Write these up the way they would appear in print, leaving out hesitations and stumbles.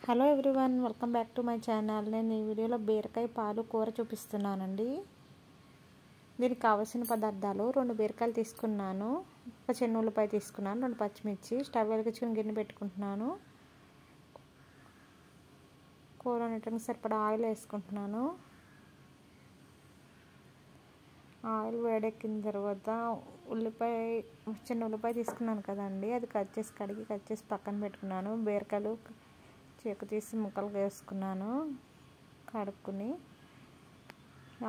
Hello everyone, welcome back to my channel. నేను ఈ వీడియోలో బీరకాయ పాలు కూర చూపిస్తున్నానండి. దీనికి కావాల్సిన పదార్థాలు: 2 బీరకాయలు తీసుకున్నాను, ఒక చిన్న ఉల్లిపాయ తీసుకున్నాను, 2 పచ్చిమిర్చి. స్టవ్ వెలిగించుకొని గిన్నె పెట్టుకుంటున్నాను. కూర వండటానికి సరిపడా ఆయిల్ వేసుకుంటున్నాను. ఆయిల్ వేడెక్కిన తర్వాత చిన్న ఉల్లిపాయ తీసుకున్నాను కదండి, అది కట్ చేసి పక్కన పెట్టుకున్నాను. బీరకాయలు చీకు తీసి ముక్కలు వేసుకున్నాను. కడుక్కుని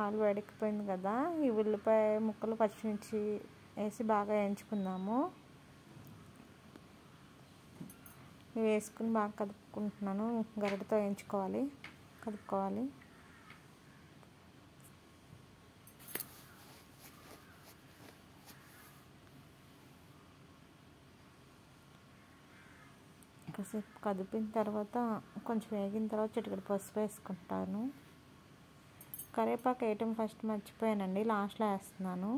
ఆయిల్ వేడెక్కిపోయింది కదా, ఈ ఉల్లిపాయ ముక్కలు పచ్చిమిర్చి వేసి బాగా వేయించుకుందాము. ఇవి వేసుకుని బాగా కలుపుకుంటున్నాను. గరిటెతో కలుపుకోవాలి. కాసేపు కదిపిన తర్వాత కొంచెం వేగిన తర్వాత చిటికెడు పసుపు వేసుకుంటాను. కరివేపాకు వేయటం ఫస్ట్ మర్చిపోయానండి, లాస్ట్లో వేస్తున్నాను.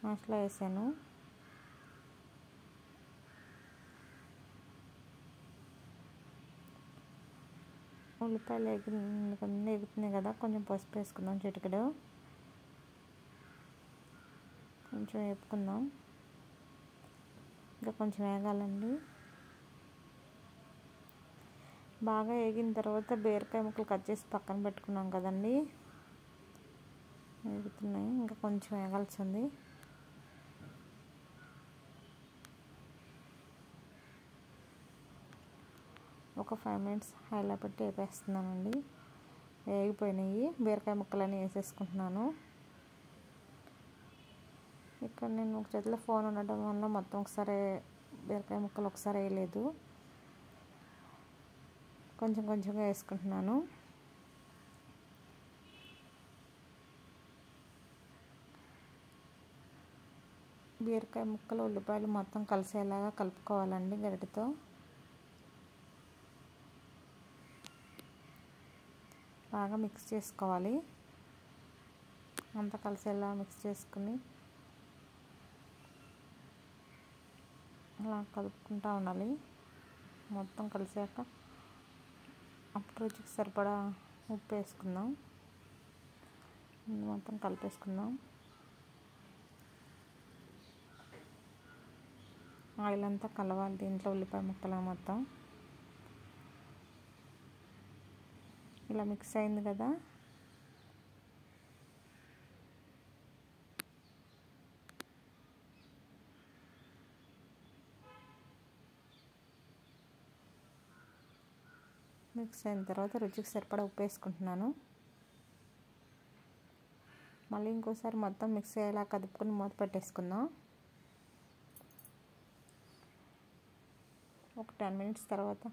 లాస్ట్లో వేసాను. ఉల్లిపాయలు ఎగుతున్నాయి కదా, కొంచెం పసుపు వేసుకుందాం. చిటికెడు కొంచెం వేపుకుందాం. ఇంకా కొంచెం వేగాలండి. బాగా వేగిన తర్వాత బీరకాయ ముక్కలు కట్ చేసి పక్కన పెట్టుకున్నాం కదండి, వేగుతున్నాయి. ఇంకా కొంచెం వేగాల్సింది. ఒక 5 minutes హైలో పెట్టి వేపేస్తున్నానండి. వేగిపోయినాయి. బీరకాయ ముక్కలన్నీ వేసేసుకుంటున్నాను. ఇక్కడ నేను ఒక చేతిలో ఫోన్ ఉండటం వల్ల మొత్తం ఒకసారి బీరకాయ ముక్కలు ఒకసారి వేయలేదు, కొంచెంగా వేసుకుంటున్నాను. బీరకాయ ముక్కలు ఉల్లిపాయలు మొత్తం కలిసేలాగా కలుపుకోవాలండి. గరిటెతో బాగా మిక్స్ చేసుకోవాలి. అంతా కలిసేలా మిక్స్ చేసుకుని అలా కలుపుకుంటూ ఉండాలి. మొత్తం కలిసాక అప్పుడు రుచికి సరిపడా ఉప్పు వేసుకుందాం. మొత్తం కలిపేసుకుందాం. ఆయిల్ అంతా కలవాలి దీంట్లో, ఉల్లిపాయ ముక్కలు మొత్తం. ఇలా మిక్స్ అయింది కదా, మిక్స్ అయిన తర్వాత రుచికి సరిపడా ఉప్పు వేసుకుంటున్నాను. మళ్ళీ ఇంకోసారి మొత్తం మిక్స్ అయ్యేలా కదుపుకొని మూత పెట్టేసుకుందాం. ఒక 10 minutes తర్వాత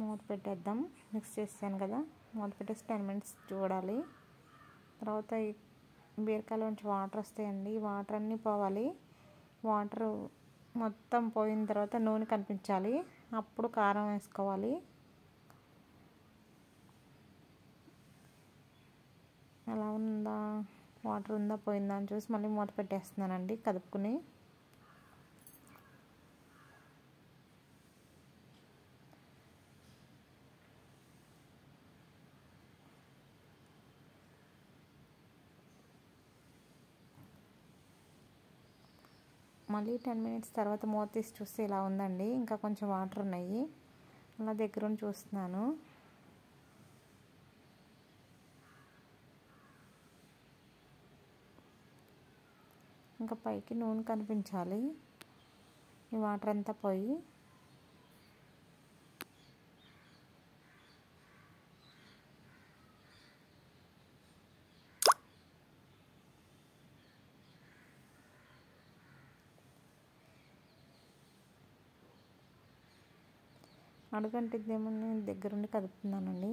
మూత పెట్టేద్దాం. మిక్స్ చేసాను కదా, మూత పెట్టేసి 10 minutes చూడాలి. తర్వాత ఈ బీరకాయలోంచి వాటర్ వస్తాయండి, ఈ వాటర్ అన్నీ పోవాలి. వాటర్ మొత్తం పోయిన తర్వాత నూనె కనిపించాలి, అప్పుడు కారం వేసుకోవాలి. ఎలా ఉందా, వాటర్ ఉందా పోయిందా అని చూసి మళ్ళీ మూత పెట్టేస్తున్నానండి కదుపుకుని. మళ్ళీ 10 minutes తర్వాత మూత తీసి చూస్తే ఇలా ఉందండి. ఇంకా కొంచెం వాటర్ ఉన్నాయి. అలా దగ్గరుండి చూస్తున్నాను. ఇంకా పైకి నూనె కనిపించాలి, ఈ వాటర్ అంతా పోయి. అడుగంటిద్దేమో నేను దగ్గరుండి కదుపుతున్నానండి.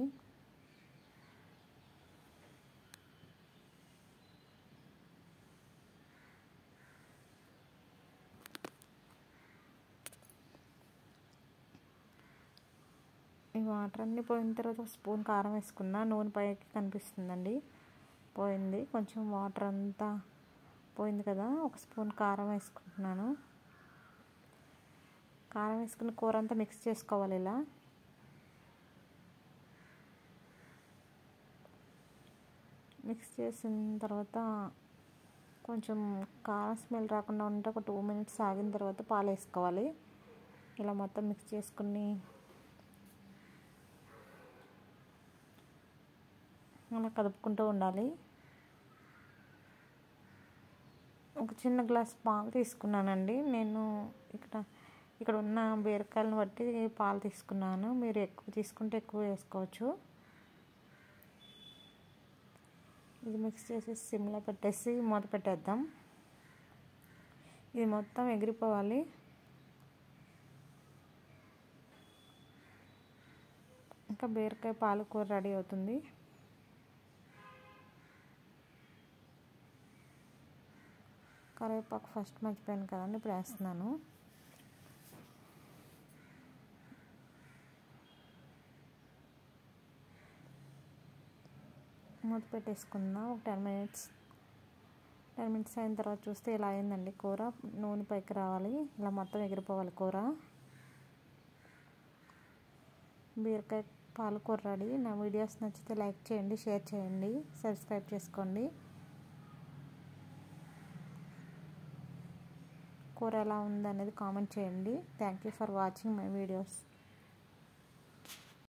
ఈ వాటర్ అన్నీ పోయిన తర్వాత ఒక స్పూన్ కారం వేసుకున్నా. నూనె పైకి కనిపిస్తుందండి, పోయింది. కొంచెం వాటర్ అంతా పోయింది కదా, ఒక స్పూన్ కారం వేసుకుంటున్నాను. కారం వేసుకుని కూర అంతా మిక్స్ చేసుకోవాలి. ఇలా మిక్స్ చేసిన తర్వాత కొంచెం కారం స్మెల్ రాకుండా ఉంటే ఒక 2 మినిట్స్ ఆగిన తర్వాత పాలు వేసుకోవాలి. ఇలా మొత్తం మిక్స్ చేసుకుని అలా కలుపుకుంటూ ఉండాలి. ఒక చిన్న గ్లాస్ పాలు తీసుకున్నానండి నేను. ఇక్కడ ఉన్న బీరకాయలను బట్టి పాలు తీసుకున్నాను. మీరు ఎక్కువ తీసుకుంటే ఎక్కువ వేసుకోవచ్చు. ఇది మిక్స్ చేసి సిమ్లో పెట్టేసి మూత పెట్టేద్దాం. ఇది మొత్తం ఎగిరిపోవాలి. ఇంకా బీరకాయ పాలకూర రెడీ అవుతుంది. కరివేపాకు ఫస్ట్ మర్చిపోయాను కదండి, ఇప్పుడు వేస్తున్నాను. మూత పెట్టేసుకుందాం. ఒక 10 మినిట్స్ అయిన తర్వాత చూస్తే ఇలా అయిందండి కూర. నూనె పైకి రావాలి, ఇలా మొత్తం ఎగిరిపోవాలి కూర. బీరకాయ పాలకూర రెడీ. నా వీడియోస్ నచ్చితే లైక్ చేయండి, షేర్ చేయండి, సబ్స్క్రైబ్ చేసుకోండి. కూర ఎలా ఉందనేది కామెంట్ చేయండి. Thank you for watching my videos.